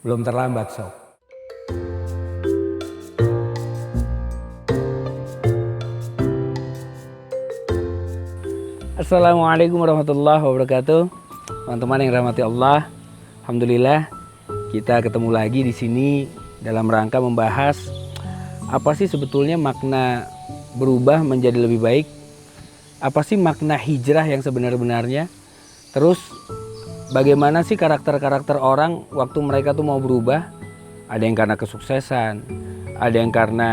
Belum terlambat, Sob. Assalamualaikum warahmatullahi wabarakatuh. Teman-teman yang dirahmati Allah, alhamdulillah kita ketemu lagi di sini dalam rangka membahas apa sih sebetulnya makna berubah menjadi lebih baik. Apa sih makna hijrah yang sebenar-benarnya? Terus bagaimana sih karakter-karakter orang waktu mereka tuh mau berubah? Ada yang karena kesuksesan, ada yang karena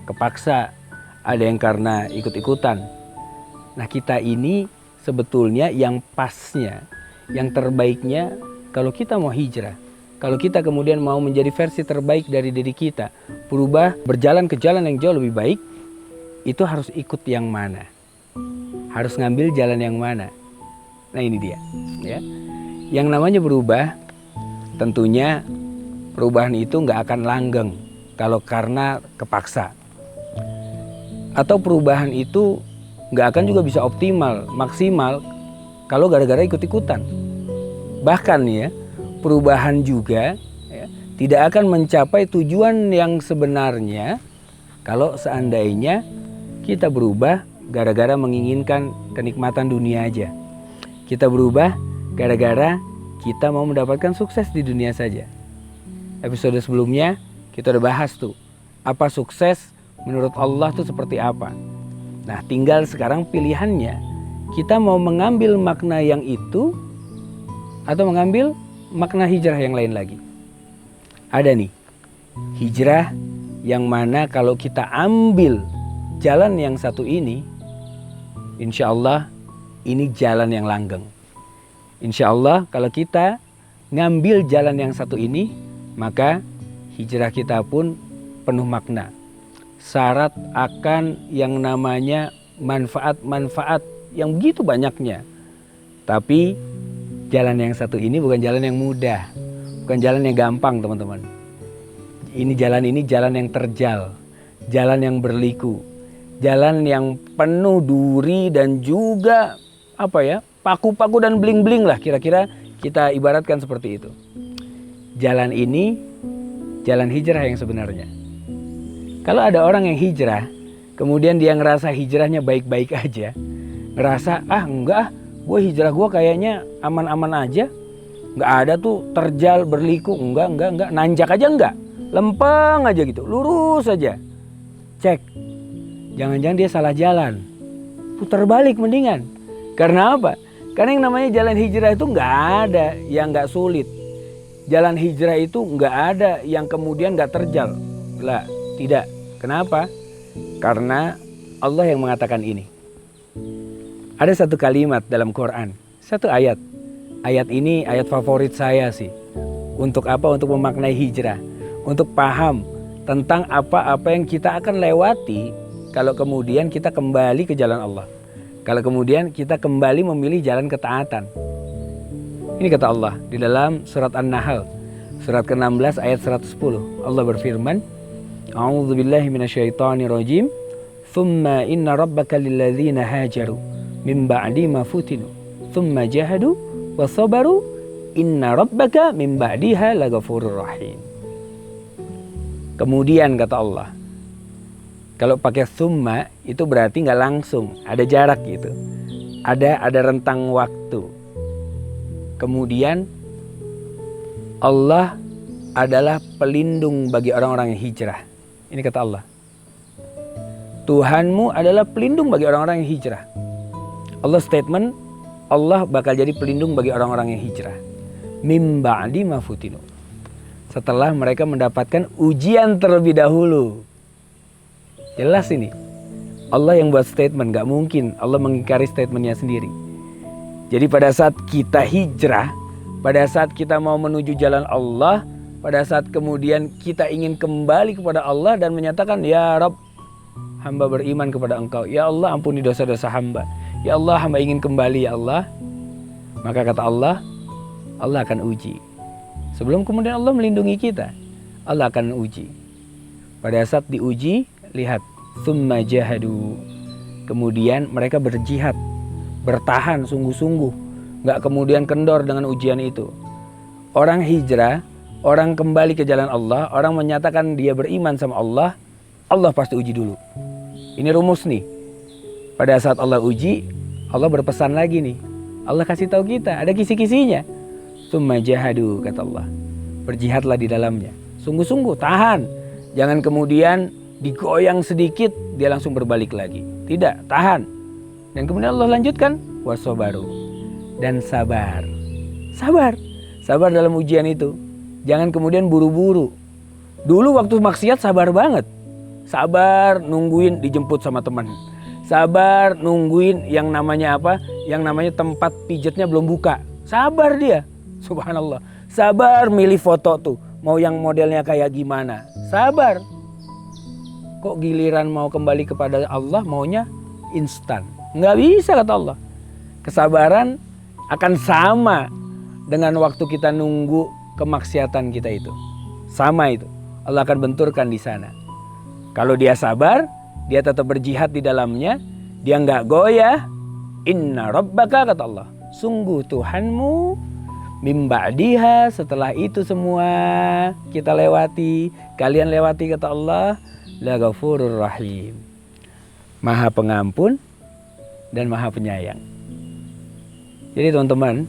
kepaksa, ada yang karena ikut-ikutan. Nah, kita ini sebetulnya yang pasnya, yang terbaiknya kalau kita mau hijrah. Kalau kita kemudian mau menjadi versi terbaik dari diri kita, berubah, berjalan ke jalan yang jauh lebih baik, itu harus ikut yang mana? Harus ngambil jalan yang mana? Nah, ini dia, ya. Yang namanya berubah, tentunya perubahan itu nggak akan langgeng kalau karena kepaksa. Atau perubahan itu nggak akan juga bisa optimal, maksimal kalau gara-gara ikut-ikutan. Bahkan ya, perubahan juga ya, tidak akan mencapai tujuan yang sebenarnya kalau seandainya kita berubah gara-gara menginginkan kenikmatan dunia aja. Kita berubah gara-gara kita mau mendapatkan sukses di dunia saja. Episode sebelumnya kita udah bahas tuh, apa sukses menurut Allah tuh seperti apa. Nah, tinggal sekarang pilihannya, kita mau mengambil makna yang itu atau mengambil makna hijrah yang lain lagi. Ada nih, hijrah yang mana kalau kita ambil jalan yang satu ini, insya Allah ini jalan yang langgeng. Insya Allah kalau kita ngambil jalan yang satu ini, maka hijrah kita pun penuh makna. Syarat akan yang namanya manfaat-manfaat yang begitu banyaknya. Tapi jalan yang satu ini bukan jalan yang mudah, bukan jalan yang gampang, teman-teman. Ini jalan yang terjal, jalan yang berliku, jalan yang penuh duri dan juga paku-paku dan bling-bling lah, kira-kira kita ibaratkan seperti itu. Jalan ini jalan hijrah yang sebenarnya. Kalau ada orang yang hijrah, kemudian dia ngerasa hijrahnya baik-baik aja, ngerasa gue hijrah gue kayaknya aman-aman aja, nggak ada tuh terjal berliku, enggak, nanjak aja enggak, lempeng aja gitu, lurus aja. Cek, jangan-jangan dia salah jalan, putar balik mendingan. Karena apa? Karena yang namanya jalan hijrah itu nggak ada yang nggak sulit. Jalan hijrah itu nggak ada yang kemudian nggak terjal. Lah, tidak. Kenapa? Karena Allah yang mengatakan ini. Ada satu kalimat dalam Quran, satu ayat. Ayat ini ayat favorit saya sih. Untuk apa? Untuk memaknai hijrah. Untuk paham tentang apa-apa yang kita akan lewati kalau kemudian kita kembali ke jalan Allah. Kalau kemudian kita kembali memilih jalan ketaatan. Ini kata Allah di dalam surat An-Nahl, surat ke-16 ayat 110. Allah berfirman, A'udzubillahi minasyaitonirrajim. Thumma inna rabbaka lilladzina hajaru min ba'di ma futinu thumma jahadu wa sabaru inna rabbaka min ba'diha laghafurur rahim. Kemudian kata Allah, kalau pakai thumma itu berarti nggak langsung, ada jarak gitu, ada rentang waktu. Kemudian Allah adalah pelindung bagi orang-orang yang hijrah. Ini kata Allah. Tuhanmu adalah pelindung bagi orang-orang yang hijrah. Allah statement, Allah bakal jadi pelindung bagi orang-orang yang hijrah. Mim ba'di ma futinu. Setelah mereka mendapatkan ujian terlebih dahulu. Jelas ini. Allah yang buat statement, gak mungkin Allah mengingkari statementnya sendiri. Jadi pada saat kita hijrah, pada saat kita mau menuju jalan Allah, pada saat kemudian kita ingin kembali kepada Allah dan menyatakan, Ya Rabb, hamba beriman kepada Engkau. Ya Allah, ampuni dosa-dosa hamba. Ya Allah, hamba ingin kembali, ya Allah. Maka kata Allah, Allah akan uji. Sebelum kemudian Allah melindungi kita, Allah akan uji. Pada saat diuji, lihat, tsumma jahadu. Kemudian mereka berjihad, bertahan sungguh-sungguh, nggak kemudian kendor dengan ujian itu. Orang hijrah, orang kembali ke jalan Allah, orang menyatakan dia beriman sama Allah, Allah pasti uji dulu. Ini rumus nih. Pada saat Allah uji, Allah berpesan lagi nih. Allah kasih tahu kita, ada kisi-kisinya. Tsumma jahadu, kata Allah. Berjihadlah di dalamnya. Sungguh-sungguh, tahan. Jangan kemudian digoyang sedikit, dia langsung berbalik lagi. Tidak, tahan. Dan kemudian Allah lanjutkan, wasobaru. Dan sabar. Sabar. Sabar dalam ujian itu. Jangan kemudian buru-buru. Dulu waktu maksiat sabar banget. Sabar nungguin dijemput sama teman. Sabar nungguin yang namanya apa? Yang namanya tempat pijatnya belum buka. Sabar dia. Subhanallah. Sabar milih foto tuh. Mau yang modelnya kayak gimana. Sabar. Kok giliran mau kembali kepada Allah maunya instan. Nggak bisa kata Allah. Kesabaran akan sama dengan waktu kita nunggu kemaksiatan kita itu. Sama itu. Allah akan benturkan di sana. Kalau dia sabar, dia tetap berjihad di dalamnya, dia nggak goyah. Inna rabbaka, kata Allah, sungguh Tuhanmu mim ba'diha, setelah itu semua kita lewati, kalian lewati, kata Allah, la ghafurur rahim, maha pengampun dan maha penyayang. Jadi teman-teman,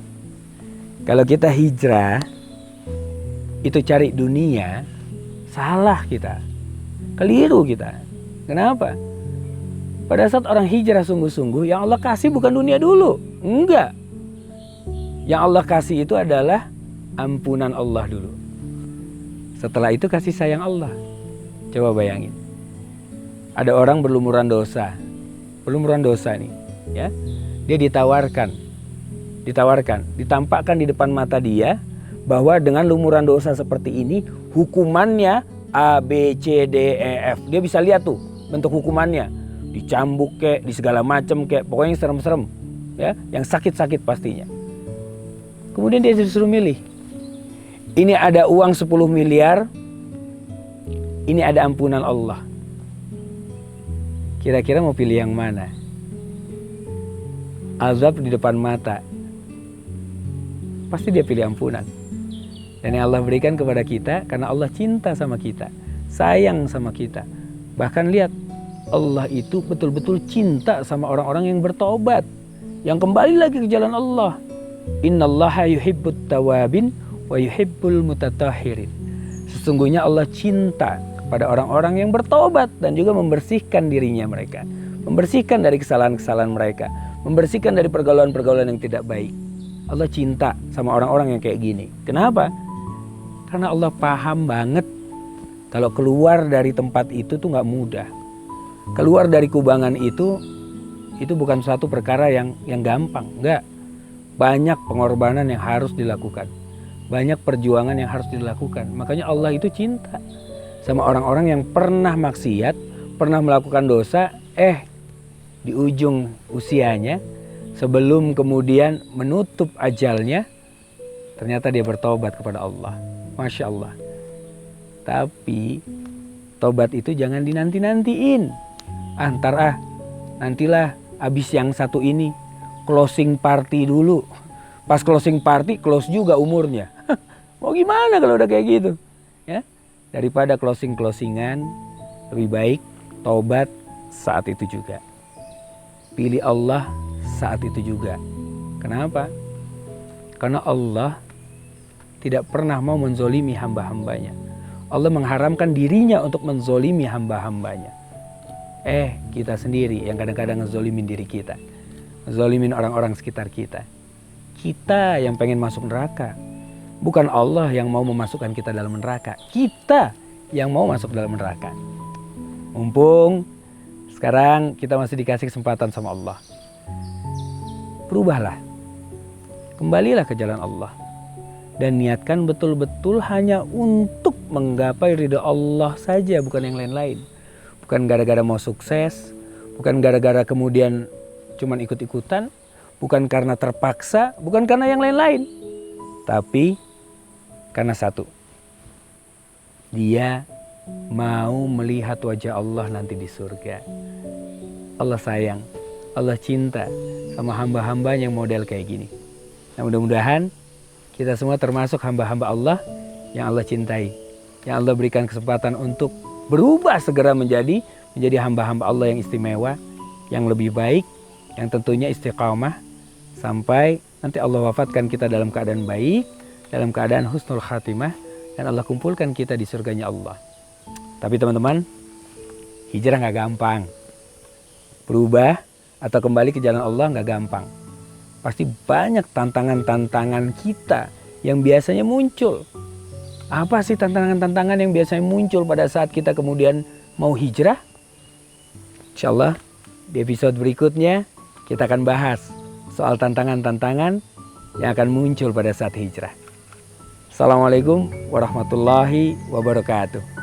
kalau kita hijrah itu cari dunia, salah kita, keliru kita. Kenapa? Pada saat orang hijrah sungguh-sungguh, yang Allah kasih bukan dunia dulu. Enggak. Yang Allah kasih itu adalah ampunan Allah dulu. Setelah itu kasih sayang Allah. Coba bayangin. Ada orang berlumuran dosa. Berlumuran dosa nih. Ya. Dia ditawarkan. Ditampakkan di depan mata dia bahwa dengan lumuran dosa seperti ini, hukumannya A, B, C, D, E, F. Dia bisa lihat tuh bentuk hukumannya. Dicambuk kek, di segala macam kek, pokoknya serem-serem. Ya, yang sakit-sakit pastinya. Kemudian dia disuruh milih. Ini ada uang 10 miliar. Ini ada ampunan Allah. Kira-kira mau pilih yang mana? Azab di depan mata. Pasti dia pilih ampunan. Dan yang Allah berikan kepada kita karena Allah cinta sama kita, sayang sama kita. Bahkan lihat, Allah itu betul-betul cinta sama orang-orang yang bertobat, yang kembali lagi ke jalan Allah. Innallaha yuhibbut tawabin wa yuhibbul mutatahhirin. Sesungguhnya Allah cinta kepada orang-orang yang bertobat dan juga membersihkan dirinya mereka, membersihkan dari kesalahan-kesalahan mereka, membersihkan dari pergaulan-pergaulan yang tidak baik. Allah cinta sama orang-orang yang kayak gini. Kenapa? Karena Allah paham banget kalau keluar dari tempat itu tuh nggak mudah. Keluar dari kubangan itu bukan suatu perkara yang gampang, enggak. Banyak pengorbanan yang harus dilakukan, banyak perjuangan yang harus dilakukan. Makanya Allah itu cinta sama orang-orang yang pernah maksiat, pernah melakukan dosa, di ujung usianya, sebelum kemudian menutup ajalnya, ternyata dia bertobat kepada Allah. Masya Allah. Tapi tobat itu jangan dinanti-nantiin. Nantilah abis yang satu ini, closing party dulu. Pas closing party, close juga umurnya. Mau gimana kalau udah kayak gitu? Ya, daripada closingan, lebih baik tobat saat itu juga. Pilih Allah saat itu juga. Kenapa? Karena Allah tidak pernah mau menzolimi hamba-hambanya. Allah mengharamkan dirinya untuk menzolimi hamba-hambanya. Kita sendiri yang kadang-kadang ngezolimin diri kita, ngezolimin orang-orang sekitar kita. Kita yang pengen masuk neraka, bukan Allah yang mau memasukkan kita dalam neraka. Kita yang mau masuk dalam neraka. Mumpung sekarang kita masih dikasih kesempatan sama Allah, berubahlah, kembalilah ke jalan Allah, dan niatkan betul-betul hanya untuk menggapai ridha Allah saja, bukan yang lain-lain. Bukan gara-gara mau sukses, bukan gara-gara kemudian cuman ikut-ikutan, bukan karena terpaksa, bukan karena yang lain-lain. Tapi karena satu, dia mau melihat wajah Allah nanti di surga. Allah sayang, Allah cinta sama hamba-hamba yang model kayak gini. Nah, mudah-mudahan kita semua termasuk hamba-hamba Allah yang Allah cintai, yang Allah berikan kesempatan untuk berubah segera menjadi hamba-hamba Allah yang istimewa, yang lebih baik, yang tentunya istiqamah sampai nanti Allah wafatkan kita dalam keadaan baik, dalam keadaan husnul khatimah, dan Allah kumpulkan kita di surganya Allah. Tapi teman-teman, hijrah nggak gampang. Berubah atau kembali ke jalan Allah nggak gampang. Pasti banyak tantangan-tantangan kita yang biasanya muncul. Apa sih tantangan-tantangan yang biasanya muncul pada saat kita kemudian mau hijrah? Insya Allah di episode berikutnya kita akan bahas soal tantangan-tantangan yang akan muncul pada saat hijrah. Assalamualaikum warahmatullahi wabarakatuh.